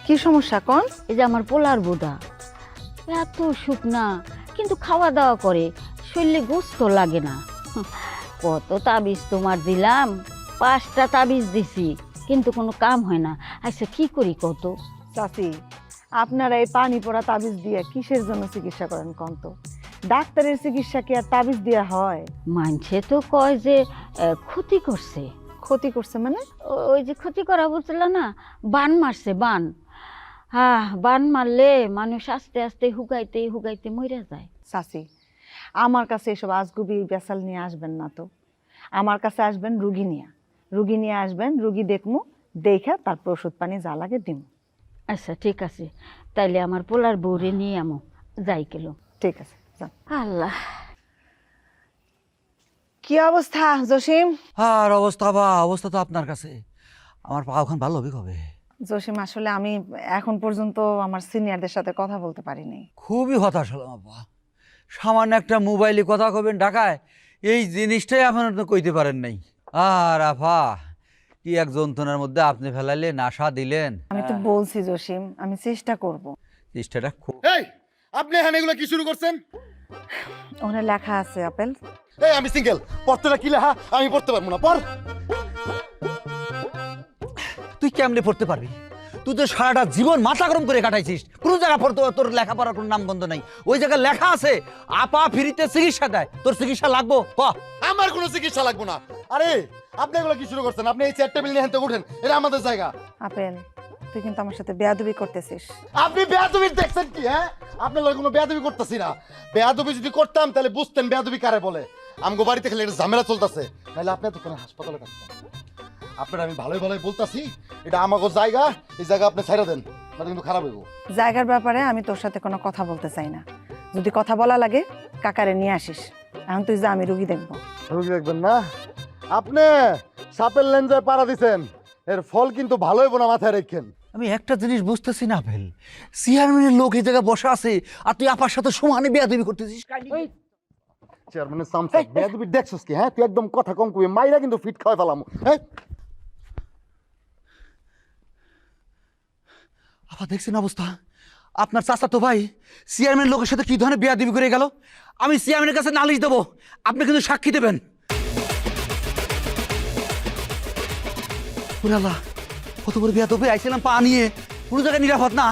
কি সমস্যা কোন? এই যে আমার পোলার বোধা এত শুকনা, কিন্তু খাওয়া দাওয়া করে, শরীরে গোস্ত লাগে না। কত তাবিজ তোমার দিলাম, 5টা তাবিজ দিছি, কিন্তু কোনো কাম হয় না। আচ্ছা কি করি কত? চাচি, আপনারা এই পানি পড়া তাবিজ দিয়ে কিসের জন্য চিকিৎসা করেন কোন তো? ডাক্তারের চিকিৎসা কি আর তাবিজ দিয়া হয়? মানছে তো কয় যে ক্ষতি করছে। ক্ষতি করছে মানে? ওই যে ক্ষতি করা বুঝল না, বান মারছে বান। হ্যাঁ, বান মারলে মানুষ আস্তে আস্তে হুগাইতে হুগাইতে মরে যায়। চাচি, আমার কাছে এসব আজগুবি বেসাল নিয়ে আসবেন না তো। আমার কাছে আসবেন রুগী নিয়ে আসবেন, রুগী দেখমু, দেখে তারপর ওষুধ পানি যা লাগে দিম। আচ্ছা ঠিক আছে, তাইলে আমার পোলার বউরে নিয়ে আমো, যাই কেলো। ঠিক আছে, যান। আল্লাহ, কি অবস্থা জসিম? আর অবস্থা অবস্থা তো আপনার কাছে। আমার পা ওখান ভালো হবে কবে? জসিম, আসলে আমি এখন পর্যন্ত আমার সিনিয়রদের সাথে কথা বলতে পারিনি। খুবই হতাশ হলাম আপা। সামান্য একটা মোবাইলে কথা কবেন ঢাকায়, এই জিনিসটাই আপনার তো কইতে পারেন নাই। আর আপা, কি এক যন্ত্রণার মধ্যে আপনি ফেলাইলে, নাশা দিলেন। আমি তো বলছি জসিম, আমি চেষ্টা করব। চেষ্টাটা খুব। এই আপনি এখানে এগুলো কি শুরু করছেন? ওখানে লেখা আছে আপেল। এই আমি সিঙ্গেল, পড়তে না কি লেখা আমি পড়তে পারবো না, পড়। তুই কেমনে পড়তে পারবি? তুই তো সারাটা জীবন মাথা গরম করে কাটাইছিস, কোনো জায়গা পড়তে তোর লেখাপড়ার কোনো নামগন্ধ নাই। ওই জায়গায় লেখা আছে আপা ফ্রিতে চিকিৎসা দেয়, তোর চিকিৎসা লাগবো ক? আমার কোনো চিকিৎসা লাগবো না। আরে আপনি এগুলো কি শুরু করছেন? আপনি এই চেয়ার টেবিল নিয়ে হেনতে উঠেন, এটা আমাদের জায়গা। আপেল, তুই কিন্তু আমার সাথে বেয়াদবি করতেছিস। আপনি বেয়াদবি দেখছেন কি? হ্যাঁ, আপনার লগে কোনো বেয়াদবি করতেছি না। বেয়াদবি যদি করতাম তাহলে বুঝতেন বেয়াদবি কারে বলে। আমগো বাড়িতে খেলে একটা ঝামেলা চলতেছে, নাহলে আপনি তো কোনো হাসপাতালে থাকতেন। আপনার আমি ভালোই ভালোই বলতাছি, এটা আমাগো জায়গা, এই জায়গা আপনি ছাইড়া দেন, না কিন্তু খারাপ হইব। জায়গার ব্যাপারে আমি তোর সাথে কোনো কথা বলতে চাই না। যদি কথা বলা লাগে কাকারে নিয়ে আসিস। এখন তুই যা, আমি রুগী দেখবো। রুগী দেখবেন না? আপনি সাপের লেঞ্জায় পাড়া দিছেন, এর ফল কিন্তু ভালো হইব না, মাথায় রাখেন। আমি একটা জিনিস বুঝতেছি না ভেল, চেয়ারম্যানের লোক এই জায়গায় বসা আছে আর তুই আপার সাথে সমানে বেয়াদবি করতেছিস। চেয়ারম্যানের সামসা বেয়াদবি দেখছস কি? হ্যাঁ, তুই একদম কথা কম কবি, মাইরা কিন্তু ফিট খাওয়াই ফেলাম। হ্যাঁ, আপা দেখছেন অবস্থা? আপনার চাচা তো ভাই চেয়ারম্যান লোকের সাথে কি ধরনের বেয়াদবি করে গেল। আমি চেয়ারম্যানের কাছে নালিশ দেবো, আপনি কিন্তু সাক্ষী দেবেন। ওরে আল্লাহ, কত বড় বেয়াদবি, আইছিলাম পা নিয়ে, কোনো জায়গায় নিরাপদ না।